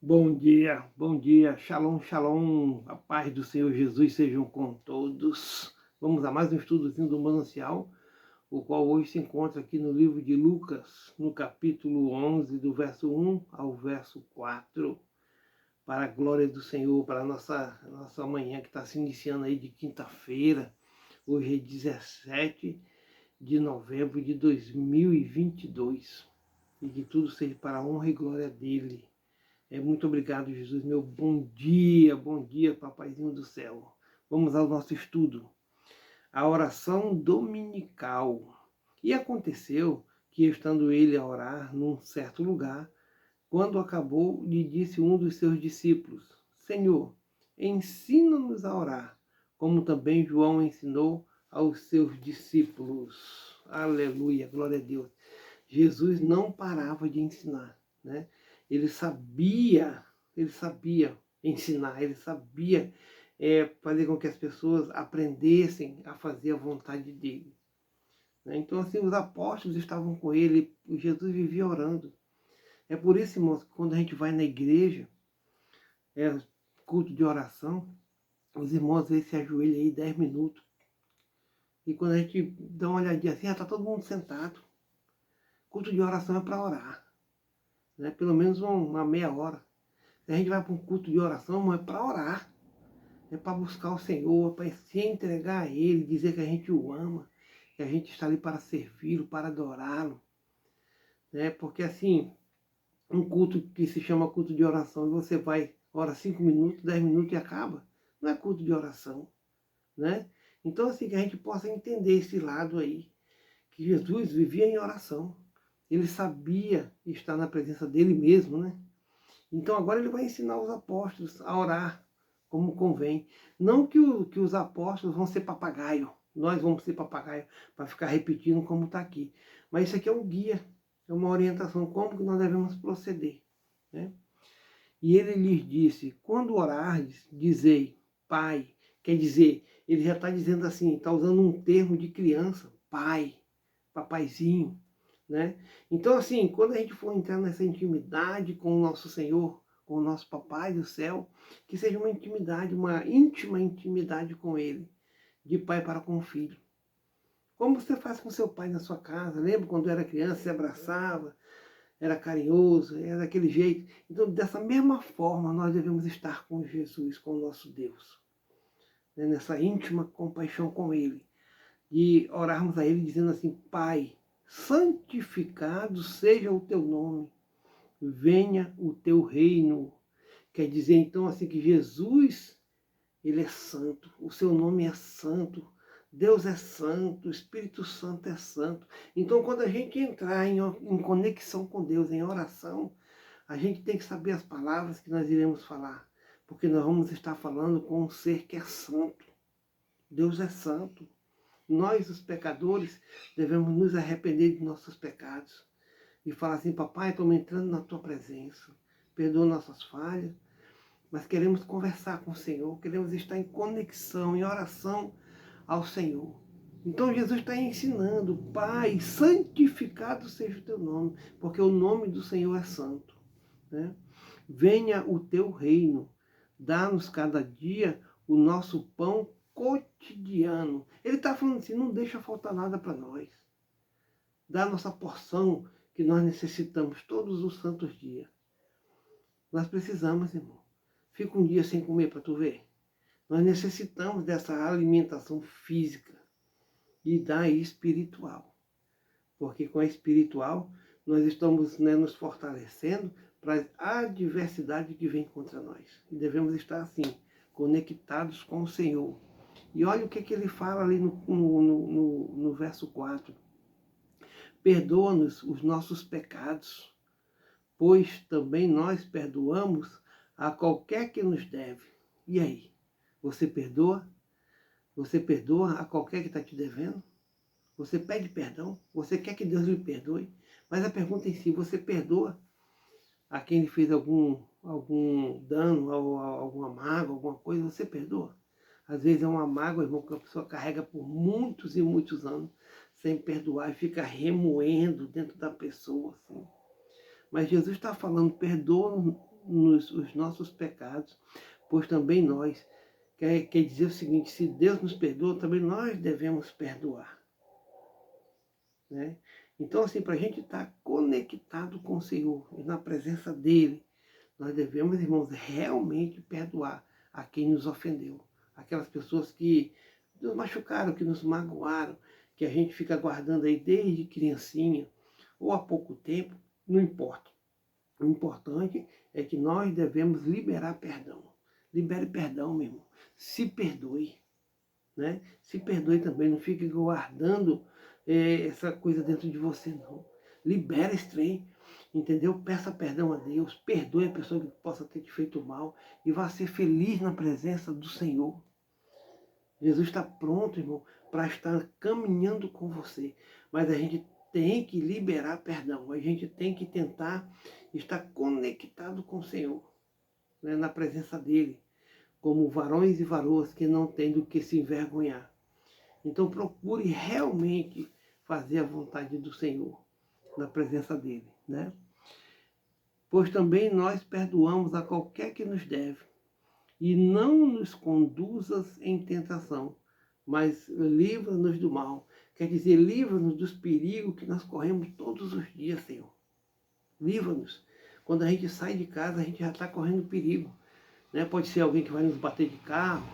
Bom dia, shalom, shalom, a paz do Senhor Jesus sejam com todos. Vamos a mais um estudozinho do Manancial, o qual hoje se encontra aqui no livro de Lucas, no capítulo 11, do verso 1 ao verso 4, para a glória do Senhor, para a nossa manhã que está se iniciando aí de quinta-feira. Hoje é 17 de novembro de 2022, e que tudo seja para a honra e glória dele. Muito obrigado, Jesus, meu bom dia, papaizinho do céu. Vamos ao nosso estudo. A oração dominical. E aconteceu que, estando ele a orar num certo lugar, quando acabou, lhe disse um dos seus discípulos: Senhor, ensina-nos a orar, como também João ensinou aos seus discípulos. Aleluia, glória a Deus. Jesus não parava de ensinar, né? Ele sabia ensinar, ele sabia fazer com que as pessoas aprendessem a fazer a vontade dele, né? Então, assim, os apóstolos estavam com ele, Jesus vivia orando. É por isso, irmãos, que quando a gente vai na igreja, culto de oração, os irmãos às vezes se ajoelham aí 10 minutos, e quando a gente dá uma olhadinha assim, está todo mundo sentado. Culto de oração é para orar, né? Pelo menos uma meia hora. Se a gente vai para um culto de oração, é para orar, é para buscar o Senhor, para se entregar a Ele, dizer que a gente o ama, que a gente está ali para servi-lo, para adorá-lo, né? Porque assim, um culto que se chama culto de oração e você vai, ora 5 minutos, 10 minutos e acaba, não é culto de oração, né? Então, assim, que a gente possa entender esse lado aí, que Jesus vivia em oração, ele sabia estar na presença dele mesmo, né? Então agora ele vai ensinar os apóstolos a orar como convém. Não que os apóstolos vão ser papagaio, nós vamos ser papagaio para ficar repetindo como está aqui. Mas isso aqui é um guia, é uma orientação, como que nós devemos proceder, né? E ele lhes disse, quando orardes, dizei, Pai. Quer dizer, ele já está dizendo assim, está usando um termo de criança, pai, papaizinho, né? Então, assim, quando a gente for entrar nessa intimidade com o nosso Senhor, com o nosso Papai do céu, que seja uma intimidade, uma íntima intimidade com Ele, de pai para com o filho. Como você faz com seu pai na sua casa? Lembra quando era criança, se abraçava, era carinhoso, era daquele jeito? Então, dessa mesma forma, nós devemos estar com Jesus, com o nosso Deus, né? Nessa íntima compaixão com Ele, de orarmos a Ele dizendo assim, Pai, santificado seja o teu nome, venha o teu reino. Quer dizer então assim que Jesus, ele é santo, o seu nome é santo, Deus é santo, o Espírito Santo é santo. Então quando a gente entrar em conexão com Deus, em oração, a gente tem que saber as palavras que nós iremos falar, porque nós vamos estar falando com um ser que é santo. Deus é santo. Nós, os pecadores, devemos nos arrepender de nossos pecados e falar assim, papai, estamos entrando na tua presença, perdoa nossas falhas, mas queremos conversar com o Senhor, queremos estar em conexão, em oração ao Senhor. Então Jesus está ensinando, Pai, santificado seja o teu nome, porque o nome do Senhor é santo, né? Venha o teu reino, dá-nos cada dia o nosso pão cotidiano. Ele está falando assim, não deixa faltar nada para nós. Dá a nossa porção que nós necessitamos todos os santos dias. Nós precisamos, irmão. Fica um dia sem comer para tu ver. Nós necessitamos dessa alimentação física e da espiritual. Porque com a espiritual nós estamos, né, nos fortalecendo para a adversidade que vem contra nós. E devemos estar assim, conectados com o Senhor. E olha o que ele fala ali no verso 4. Perdoa-nos os nossos pecados, pois também nós perdoamos a qualquer que nos deve. E aí? Você perdoa? Você perdoa a qualquer que está te devendo? Você pede perdão? Você quer que Deus lhe perdoe? Mas a pergunta em si, você perdoa a quem lhe fez algum dano, alguma mágoa, alguma coisa? Você perdoa? Às vezes é uma mágoa, irmão, que a pessoa carrega por muitos e muitos anos sem perdoar e fica remoendo dentro da pessoa, assim. Mas Jesus está falando, perdoa os nossos pecados, pois também nós, quer dizer o seguinte, se Deus nos perdoa, também nós devemos perdoar. Né? Então, assim, para a gente estar conectado com o Senhor e na presença dEle, nós devemos, irmãos, realmente perdoar a quem nos ofendeu. Aquelas pessoas que nos machucaram, que nos magoaram, que a gente fica guardando aí desde criancinha ou há pouco tempo, não importa. O importante é que nós devemos liberar perdão. Libere perdão, meu irmão. Se perdoe. Né? Se perdoe também, não fique guardando essa coisa dentro de você, não. Libera esse trem, entendeu? Peça perdão a Deus, perdoe a pessoa que possa ter te feito mal e vá ser feliz na presença do Senhor. Jesus está pronto, irmão, para estar caminhando com você, mas a gente tem que liberar perdão, a gente tem que tentar estar conectado com o Senhor, né, na presença dEle, como varões e varoas que não têm do que se envergonhar. Então procure realmente fazer a vontade do Senhor, na presença dEle, né? Pois também nós perdoamos a qualquer que nos deve, e não nos conduzas em tentação, mas livra-nos do mal. Quer dizer, livra-nos dos perigos que nós corremos todos os dias, Senhor. Livra-nos. Quando a gente sai de casa, a gente já está correndo perigo. Né? Pode ser alguém que vai nos bater de carro.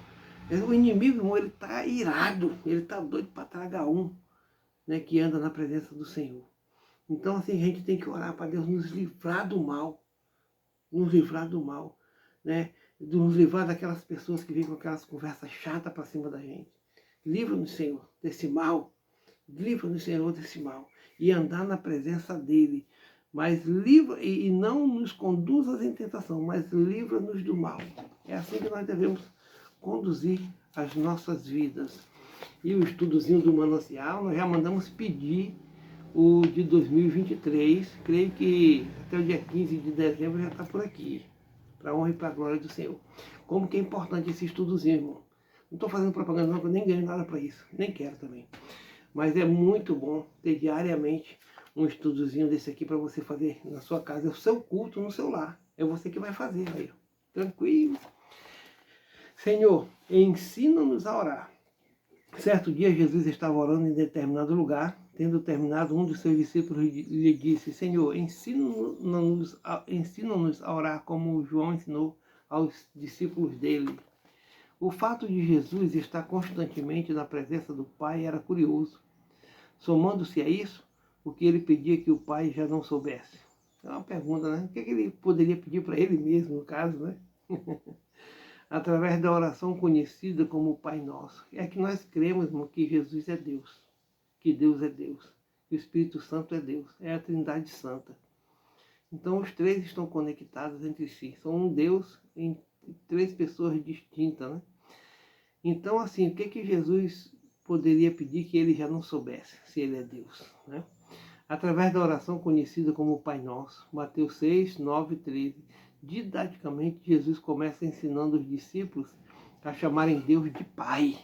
O inimigo, irmão, ele está irado, ele está doido para tragar um, né, que anda na presença do Senhor. Então, assim, a gente tem que orar para Deus nos livrar do mal, nos livrar do mal, né? Nos livrar daquelas pessoas que vêm com aquelas conversas chatas para cima da gente. Livra-nos, Senhor, desse mal. Livra-nos, Senhor, desse mal. E andar na presença dEle. Mas livra, e não nos conduzas em tentação, mas livra-nos do mal. É assim que nós devemos conduzir as nossas vidas. E o estudozinho do Manancial, nós já mandamos pedir o de 2023. Creio que até o dia 15 de dezembro já está por aqui. Para a honra e para a glória do Senhor. Como que é importante esse estudozinho, irmão. Não estou fazendo propaganda não, porque eu nem ganho nada para isso. Nem quero também. Mas é muito bom ter diariamente um estudozinho desse aqui para você fazer na sua casa. É o seu culto no seu lar. É você que vai fazer aí. Tranquilo. Senhor, ensina-nos a orar. Certo dia Jesus estava orando em determinado lugar. Tendo terminado, um dos seus discípulos lhe disse: Senhor, ensina-nos a orar como João ensinou aos discípulos dele. O fato de Jesus estar constantemente na presença do Pai era curioso. Somando-se a isso, o que ele pedia que o Pai já não soubesse. É uma pergunta, né? O que ele poderia pedir para ele mesmo, no caso, né? Através da oração conhecida como o Pai Nosso. É que nós cremos, irmão, que Jesus é Deus, que Deus é Deus, que o Espírito Santo é Deus, é a Trindade Santa. Então os três estão conectados entre si, são um Deus em três pessoas distintas, né? Então, assim, o que Jesus poderia pedir que ele já não soubesse, se ele é Deus, né? Através da oração conhecida como o Pai Nosso, Mateus 6, 9 e 13, didaticamente Jesus começa ensinando os discípulos a chamarem Deus de Pai,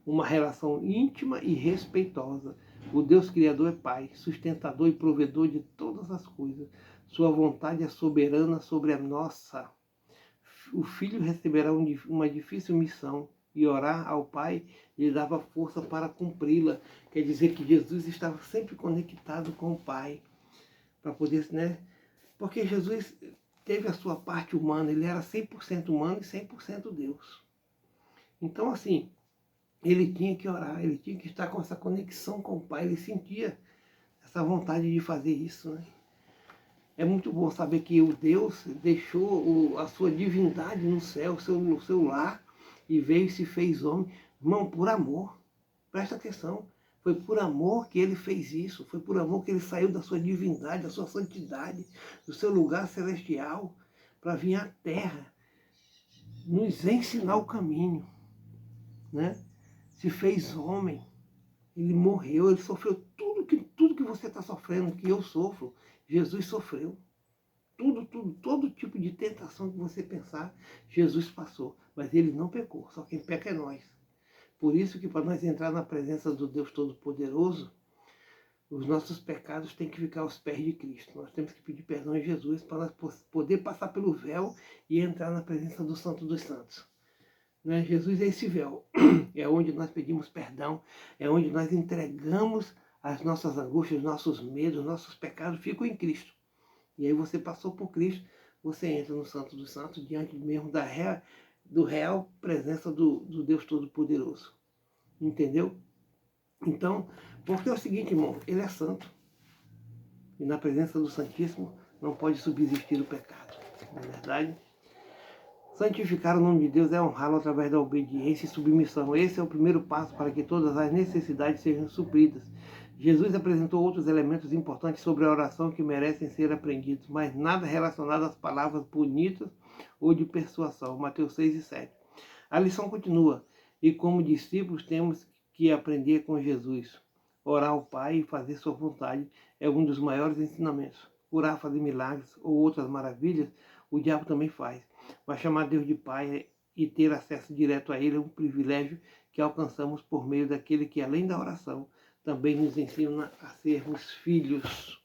uma relação íntima e respeitosa. O Deus Criador é Pai, sustentador e provedor de todas as coisas. Sua vontade é soberana sobre a nossa. O Filho receberá uma difícil missão e orar ao Pai lhe dava força para cumpri-la. Quer dizer que Jesus estava sempre conectado com o Pai, para poder, né? Porque Jesus teve a sua parte humana, ele era 100% humano e 100% Deus. Então, assim, ele tinha que orar, ele tinha que estar com essa conexão com o Pai, ele sentia essa vontade de fazer isso, né? É muito bom saber que o Deus deixou a sua divindade no céu, no seu lar, e veio e se fez homem, irmão, por amor. Presta atenção, foi por amor que ele fez isso, foi por amor que ele saiu da sua divindade, da sua santidade, do seu lugar celestial, para vir à terra, nos ensinar o caminho, né? Se fez homem, ele morreu, ele sofreu tudo que você está sofrendo, que eu sofro, Jesus sofreu. Todo tipo de tentação que você pensar, Jesus passou. Mas ele não pecou, só quem peca é nós. Por isso que para nós entrar na presença do Deus Todo-Poderoso, Os nossos pecados têm que ficar aos pés de Cristo. Nós temos que pedir perdão a Jesus para nós poder passar pelo véu e entrar na presença do Santo dos Santos. Né? Jesus é esse véu, é onde nós pedimos perdão, é onde nós entregamos as nossas angústias, nossos medos, nossos pecados, ficam em Cristo. E aí você passou por Cristo, você entra no Santo dos Santos, diante mesmo do real presença do Deus Todo-Poderoso. Entendeu? Então, porque é o seguinte, irmão, ele é santo. E na presença do Santíssimo não pode subsistir o pecado. Não é verdade? Santificar o nome de Deus é honrá-lo através da obediência e submissão. Esse é o primeiro passo para que todas as necessidades sejam supridas. Jesus apresentou outros elementos importantes sobre a oração que merecem ser aprendidos, mas nada relacionado às palavras bonitas ou de persuasão. Mateus 6 e 7. A lição continua, e como discípulos temos que aprender com Jesus. Orar ao Pai e fazer sua vontade é um dos maiores ensinamentos. Curar, fazer milagres ou outras maravilhas, o diabo também faz. Mas chamar Deus de Pai e ter acesso direto a Ele é um privilégio que alcançamos por meio daquele que, além da oração, também nos ensina a sermos filhos.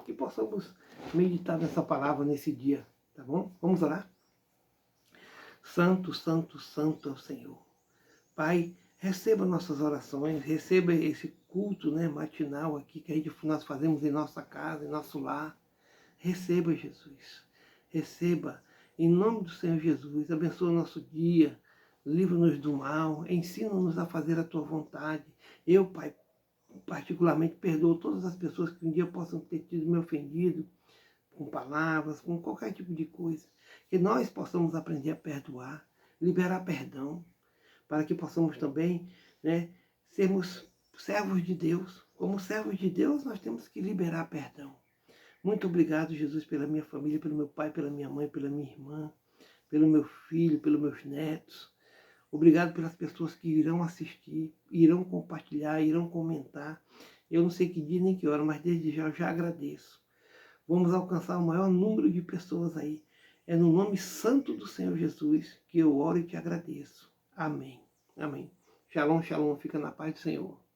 Que possamos meditar nessa palavra nesse dia, tá bom? Vamos orar? Santo, santo, santo é o Senhor. Pai, receba nossas orações, receba esse culto, né, matinal aqui que nós fazemos em nossa casa, em nosso lar. Receba, Jesus. Receba. Em nome do Senhor Jesus, abençoa o nosso dia, livra-nos do mal, ensina-nos a fazer a Tua vontade. Eu, Pai, particularmente perdoo todas as pessoas que um dia possam ter tido me ofendido, com palavras, com qualquer tipo de coisa. Que nós possamos aprender a perdoar, liberar perdão, para que possamos também, né, sermos servos de Deus. Como servos de Deus, nós temos que liberar perdão. Muito obrigado, Jesus, pela minha família, pelo meu pai, pela minha mãe, pela minha irmã, pelo meu filho, pelos meus netos. Obrigado pelas pessoas que irão assistir, irão compartilhar, irão comentar. Eu não sei que dia nem que hora, mas desde já eu já agradeço. Vamos alcançar o maior número de pessoas aí. É no nome santo do Senhor Jesus que eu oro e te agradeço. Amém. Amém. Shalom, shalom. Fica na paz do Senhor.